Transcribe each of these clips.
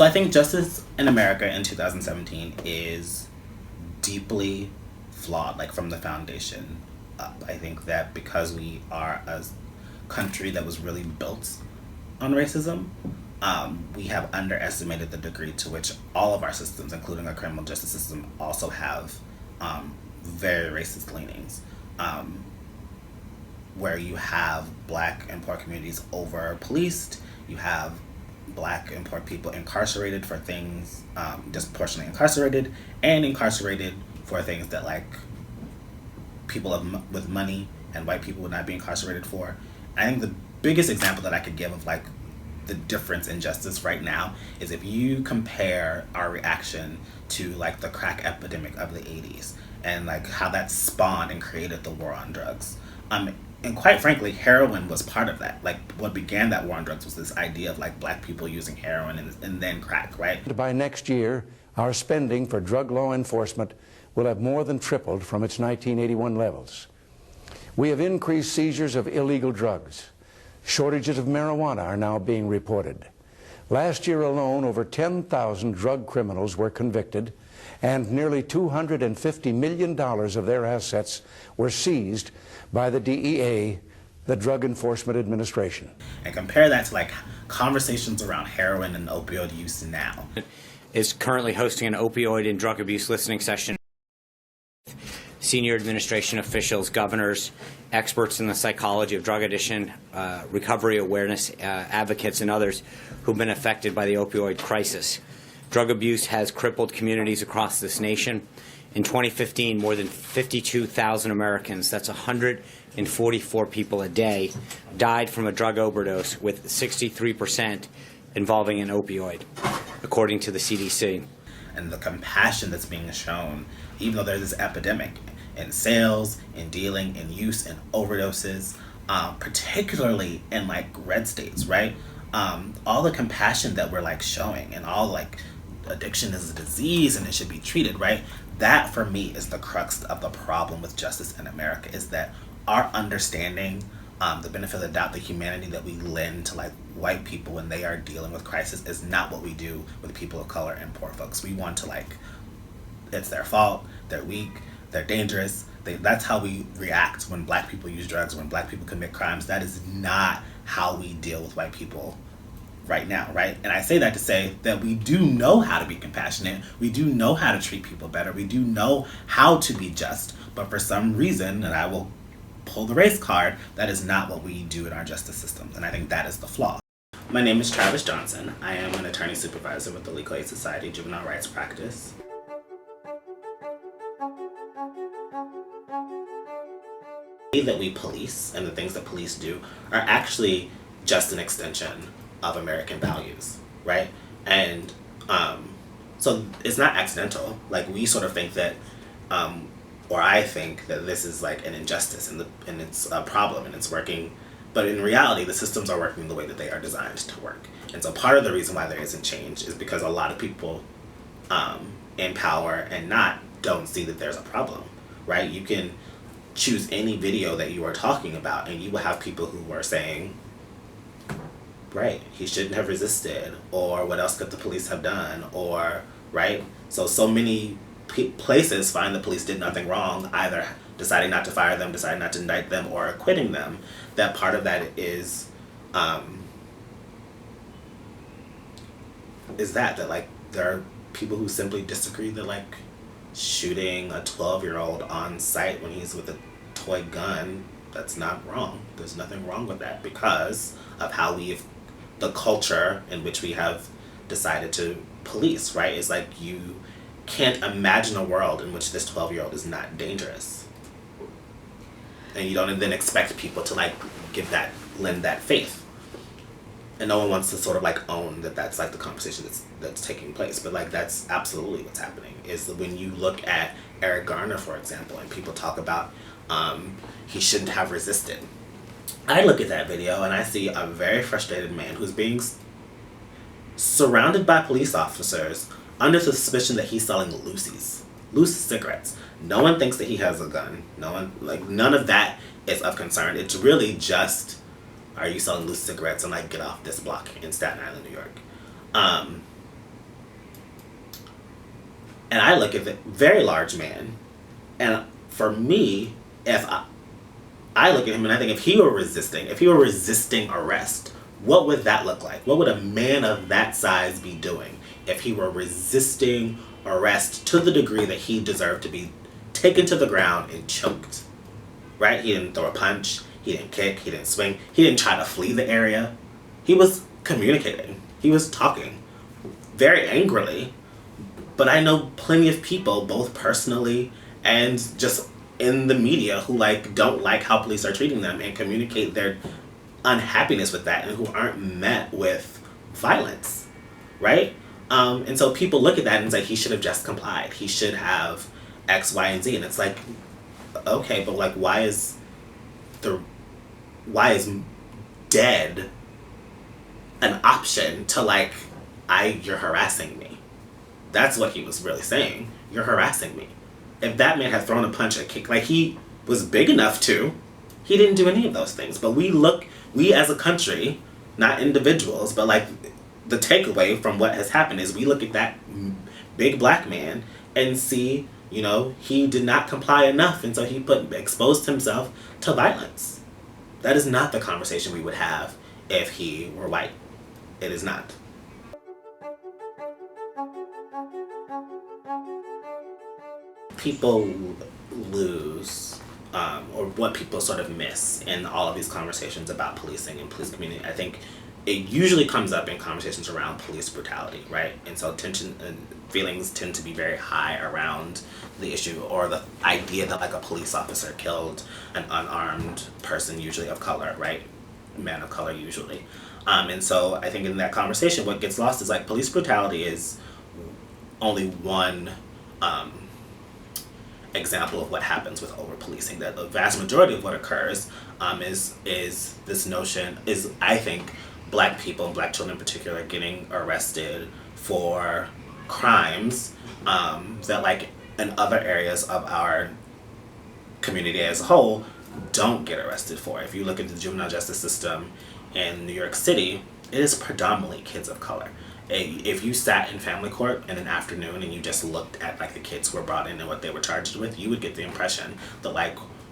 So I think justice in America in 2017 is deeply flawed, like from the foundation up. I think that because we are a country that was really built on racism, we have underestimated the degree to which all of our systems, including our criminal justice system, also have very racist leanings. Um, where you have black and poor communities over policed, you have black and poor people incarcerated for things, disproportionately incarcerated, and incarcerated for things that like people with money and white people would not be incarcerated for. I think the biggest example that I could give of like the difference in justice right now is if you compare our reaction to like the crack epidemic of the 80s and like how that spawned and created the war on drugs. And quite frankly, heroin was part of that. Like what began that war on drugs was this idea of like black people using heroin and then crack, right? By next year, our spending for drug law enforcement will have more than tripled from its 1981 levels. We have increased seizures of illegal drugs. Shortages of marijuana are now being reported. Last year alone, over 10,000 drug criminals were convicted, and nearly $250 million of their assets were seized by the DEA, the Drug Enforcement Administration. And compare that to like conversations around heroin and opioid use now. Is currently hosting an opioid and drug abuse listening session. Senior administration officials, governors, experts in the psychology of drug addiction, recovery awareness advocates, and others who've been affected by the opioid crisis. Drug abuse has crippled communities across this nation. In 2015, more than 52,000 Americans, that's 144 people a day, died from a drug overdose, with 63% involving an opioid, according to the CDC. And the compassion that's being shown, even though there's this epidemic in sales, in dealing, in use, in overdoses, particularly in like red states, right? All the compassion that we're like showing, and all like addiction is a disease and it should be treated, right? That for me is the crux of the problem with justice in America, is that our understanding, the benefit of the doubt, the humanity that we lend to like white people when they are dealing with crisis is not what we do with people of color and poor folks. We want to like, it's their fault, they're weak, they're dangerous. That's how we react when black people use drugs, when black people commit crimes. That is not how we deal with white people right now, right? And I say that to say that we do know how to be compassionate, we do know how to treat people better, we do know how to be just, but for some reason, and I will pull the race card, that is not what we do in our justice system, and I think that is the flaw. My name is Travis Johnson. I am an attorney supervisor with the Legal Aid Society Juvenile Rights Practice. The way that we police and the things that police do are actually just an extension of American values, right? And so it's not accidental. Like we sort of think that, or I think that this is like an injustice and it's a problem and it's working, but in reality, the systems are working the way that they are designed to work. And so part of the reason why there isn't change is because a lot of people in power and not don't see that there's a problem, right? You can choose any video that you are talking about and you will have people who are saying, right, he shouldn't have resisted, or what else could the police have done, or, right? So many places find the police did nothing wrong, either deciding not to fire them, deciding not to indict them, or acquitting them, that part of that is that like there are people who simply disagree that like shooting a 12-year-old on site when he's with a toy gun, that's not wrong. There's nothing wrong with that because of how the culture in which we have decided to police, right? It's like you can't imagine a world in which this 12-year-old is not dangerous. And you don't then expect people to like lend that faith. And no one wants to sort of like own that that's like the conversation that's taking place. But like that's absolutely what's happening, is when you look at Eric Garner, for example, and people talk about he shouldn't have resisted. I look at that video and I see a very frustrated man who's being surrounded by police officers under suspicion that he's selling loose cigarettes. No one thinks that he has a gun. None of that is of concern. It's really just, are you selling loose cigarettes, and like get off this block in Staten Island, New York. And I look at the very large man, and for me, if I look at him and I think if he were resisting arrest, what would that look like? What would a man of that size be doing if he were resisting arrest to the degree that he deserved to be taken to the ground and choked? Right? He didn't throw a punch, he didn't kick, he didn't swing, he didn't try to flee the area. He was communicating. He was talking very angrily. But I know plenty of people, both personally and just in the media, who don't like how police are treating them and communicate their unhappiness with that, and who aren't met with violence, right? And so people look at that and it's like, he should have just complied. He should have X, Y, and Z. And it's like, okay, but why is dead an option to you're harassing me? That's what he was really saying. You're harassing me. If that man had thrown a punch or kick, he was big enough to, he didn't do any of those things. But we as a country, not individuals, but the takeaway from what has happened is we look at that big black man and see, he did not comply enough. And so he exposed himself to violence. That is not the conversation we would have if he were white. It is not. People lose, or what people sort of miss in all of these conversations about policing and police community. I think it usually comes up in conversations around police brutality, right? And so tension and feelings tend to be very high around the issue, or the idea that a police officer killed an unarmed person, usually of color, right? Man of color, usually. And so I think in that conversation, what gets lost is police brutality is only one example of what happens with over-policing. That the vast majority of what occurs is this notion, is I think black people, and black children in particular, getting arrested for crimes that in other areas of our community as a whole don't get arrested for. If you look at the juvenile justice system in New York City, it is predominantly kids of color. If you sat in family court in an afternoon and you just looked at the kids who were brought in and what they were charged with, you would get the impression that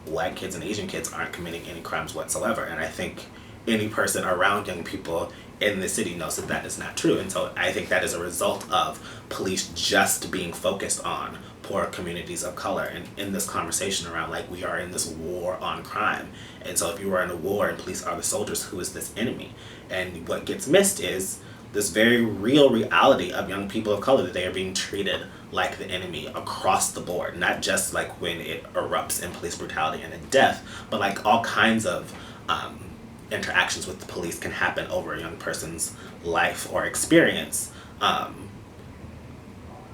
white kids and Asian kids aren't committing any crimes whatsoever. And I think any person around young people in the city knows that that is not true. And so I think that is a result of police just being focused on poor communities of color, and in this conversation around we are in this war on crime. And so if you are in a war and police are the soldiers, who is this enemy? And what gets missed is this very real reality of young people of color, that they are being treated like the enemy across the board, not just when it erupts in police brutality and in death, but all kinds of interactions with the police can happen over a young person's life or experience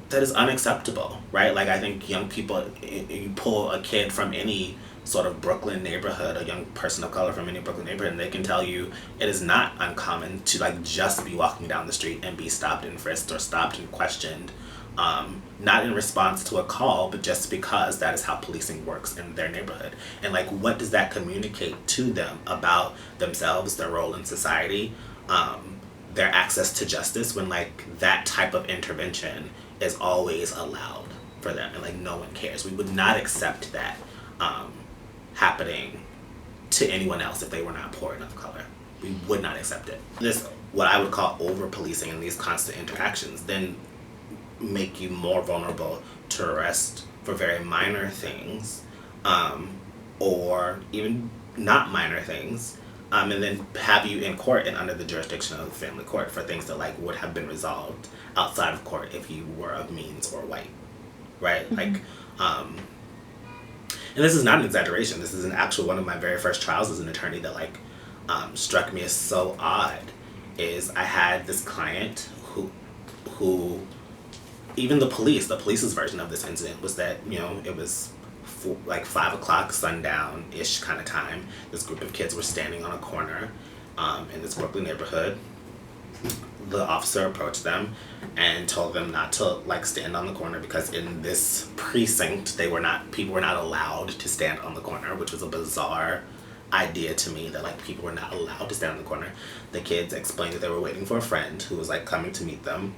that is unacceptable, right? I think young people, you pull a kid from any sort of Brooklyn neighborhood, a young person of color from any Brooklyn neighborhood, and they can tell you it is not uncommon to just be walking down the street and be stopped and frisked or stopped and questioned, not in response to a call, but just because that is how policing works in their neighborhood. And what does that communicate to them about themselves, their role in society, their access to justice, when that type of intervention is always allowed for them and no one cares? We would not accept that happening to anyone else if they were not poor enough color. We would not accept it. This, what I would call over-policing and these constant interactions, then make you more vulnerable to arrest for very minor things, or even not minor things, and then have you in court and under the jurisdiction of the family court for things that would have been resolved outside of court if you were of means or white, right? Mm-hmm. And this is not an exaggeration. This is an actual one of my very first trials as an attorney that struck me as so odd. Is I had this client who even the police's version of this incident was that it was 5 o'clock, sundown-ish kind of time. This group of kids were standing on a corner in this Brooklyn neighborhood. The officer approached them and told them not to stand on the corner, because in this precinct people were not allowed to stand on the corner, which was a bizarre idea to me, that people were not allowed to stand on the corner. The kids explained that they were waiting for a friend who was coming to meet them.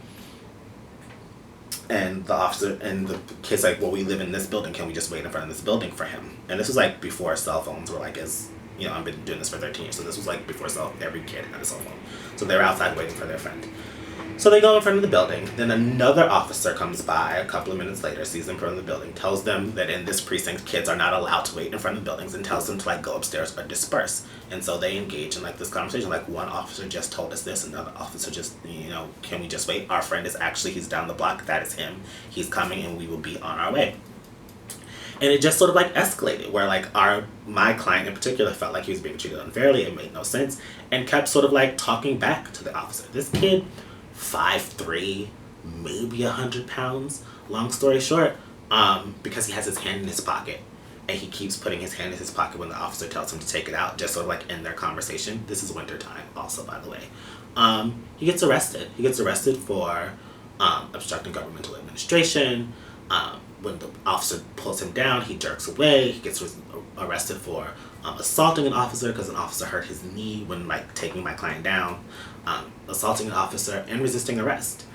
And the officer and the kid's like, well, we live in this building. Can we just wait in front of this building for him? And this was like before cell phones were like as, you know, I've been doing this for 13 years. So this was like before every kid had a cell phone. So they were outside waiting for their friend. So they go in front of the building. Then another officer comes by a couple of minutes later, sees them in front of the building, tells them that in this precinct, kids are not allowed to wait in front of buildings, and tells them to like go upstairs or disperse. And so they engage in like this conversation. Like, one officer just told us this, another officer just, you know, can we just wait? Our friend is actually, he's down the block. That is him. He's coming, and we will be on our way. And it just sort of like escalated, where like my client in particular felt like he was being treated unfairly. It made no sense, and kept sort of like talking back to the officer. This kid, 5'3", maybe 100 pounds. Long story short, because he has his hand in his pocket, and he keeps putting his hand in his pocket when the officer tells him to take it out, just sort of like in their conversation. This is winter time, also, by the way. He gets arrested. He gets arrested for obstructing governmental administration. When the officer pulls him down, he jerks away. He gets arrested for assaulting an officer because an officer hurt his knee when like taking my client down, assaulting an officer, and resisting arrest.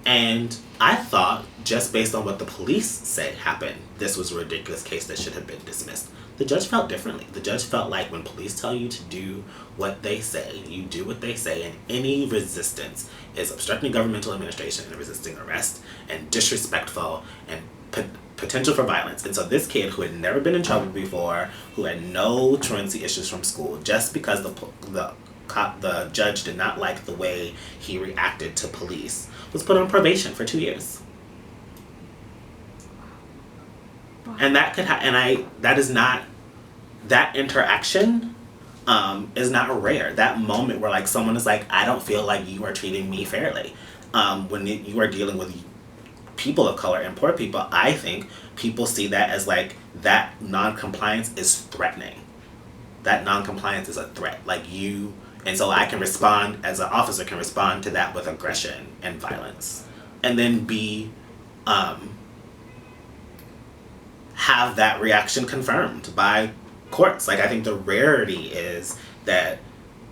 And I thought, just based on what the police say happened, this was a ridiculous case that should have been dismissed. The judge felt differently. The judge felt like when police tell you to do what they say, you do what they say, and any resistance is obstructing governmental administration and resisting arrest and disrespectful and potential for violence. And so this kid, who had never been in trouble before, who had no truancy issues from school, just because the judge did not like the way he reacted to police, was put on probation for 2 years. And that could that interaction is not rare. That moment where like someone is like, I don't feel like you are treating me fairly. When you are dealing with people of color and poor people, I think people see that as like, that non-compliance is threatening. That non-compliance is a threat. Like you, and so I can respond, as an officer can respond to that with aggression and violence. And then have that reaction confirmed by courts. Like, I think the rarity is that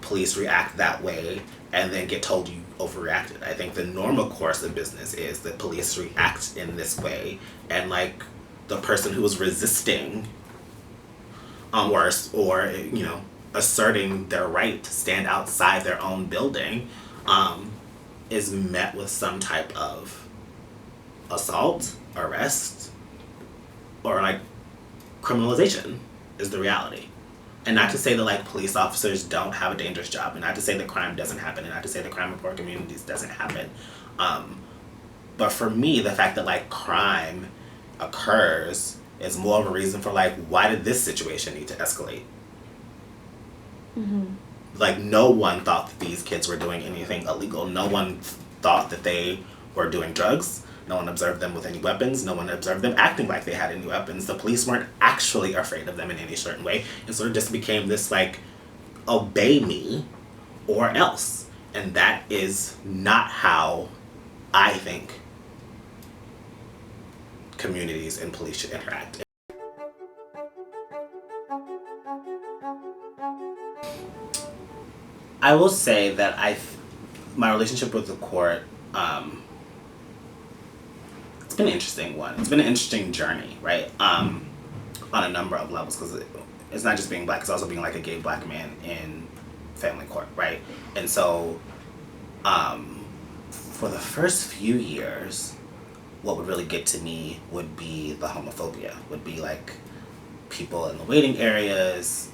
police react that way and then get told you overreacted. I think the normal course of business is that police react in this way, and like the person who is resisting or you know, asserting their right to stand outside their own building is met with some type of assault, arrest, or like criminalization is the reality. And not to say that like police officers don't have a dangerous job, and not to say that crime doesn't happen, and not to say that crime in poor communities doesn't happen. But for me, the fact that like crime occurs is more of a reason for like, why did this situation need to escalate? Mm-hmm. Like, no one thought that these kids were doing anything illegal. No one thought that they were doing drugs. No one observed them with any weapons. No one observed them acting like they had any weapons. The police weren't actually afraid of them in any certain way. And so it just became this like, obey me or else. And that is not how I think communities and police should interact. I will say that my relationship with the court, it's been an interesting one. It's been an interesting journey, right? On a number of levels, because it's not just being black, it's also being like a gay black man in family court, right? And so, for the first few years, what would really get to me would be the homophobia, would be like people in the waiting areas,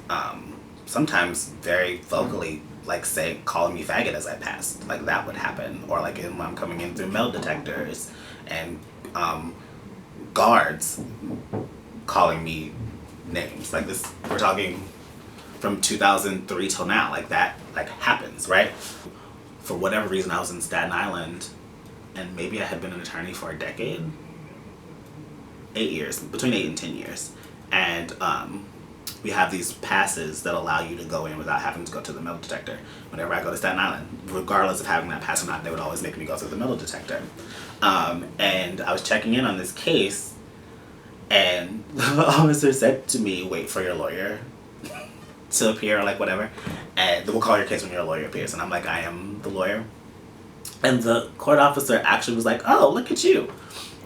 sometimes very vocally, like calling me faggot as I passed. Like that would happen. Or like when I'm coming in through metal detectors, and guards calling me names. Like this, we're talking from 2003 till now. Like that like happens, right? For whatever reason, I was in Staten Island, and maybe I had been an attorney for a decade. 8 years, between 8 and 10 years. And we have these passes that allow you to go in without having to go to the metal detector. Whenever I go to Staten Island, regardless of having that pass or not, they would always make me go through the metal detector. And I was checking in on this case, and the officer said to me, wait for your lawyer to appear, or like whatever, and we'll call your case when your lawyer appears. And I'm like, I am the lawyer. And the court officer actually was like, "Oh, look at you."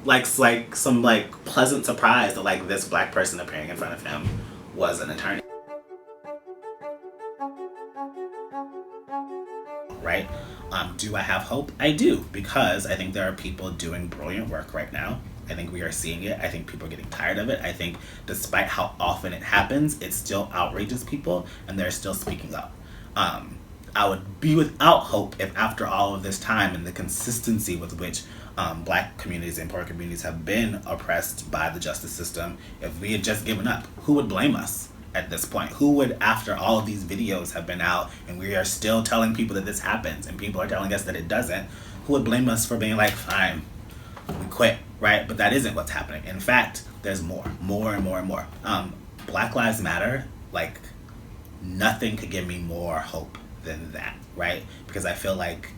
Like some like pleasant surprise that like this black person appearing in front of him was an attorney. Right? Do I have hope? I do, because I think there are people doing brilliant work right now. I think we are seeing it. I think people are getting tired of it. I think despite how often it happens, it still outrages people and they're still speaking up. I would be without hope if after all of this time and the consistency with which black communities and poor communities have been oppressed by the justice system, if we had just given up, who would blame us at this point? Who would, after all of these videos have been out and we are still telling people that this happens and people are telling us that it doesn't, who would blame us for being like, fine, we quit, right? But that isn't what's happening. In fact, there's more and more. Black Lives Matter, like, nothing could give me more hope than that, right? Because I feel like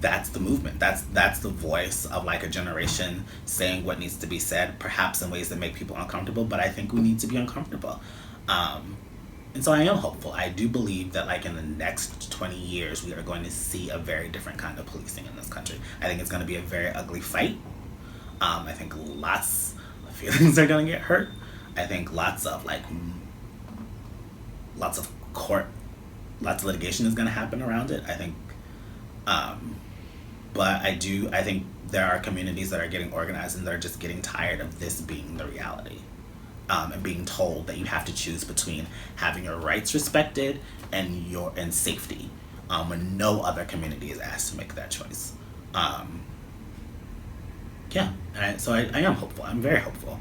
that's the movement. That's the voice of like a generation saying what needs to be said, perhaps in ways that make people uncomfortable, but I think we need to be uncomfortable. And so I am hopeful. I do believe that like in the next 20 years, we are going to see a very different kind of policing in this country. I think it's going to be a very ugly fight. I think lots of feelings are going to get hurt. I think lots of court, lots of litigation is going to happen around it. I think, but I think there are communities that are getting organized and they're just getting tired of this being the reality. And being told that you have to choose between having your rights respected and safety, when no other community is asked to make that choice. So I am hopeful. I'm very hopeful.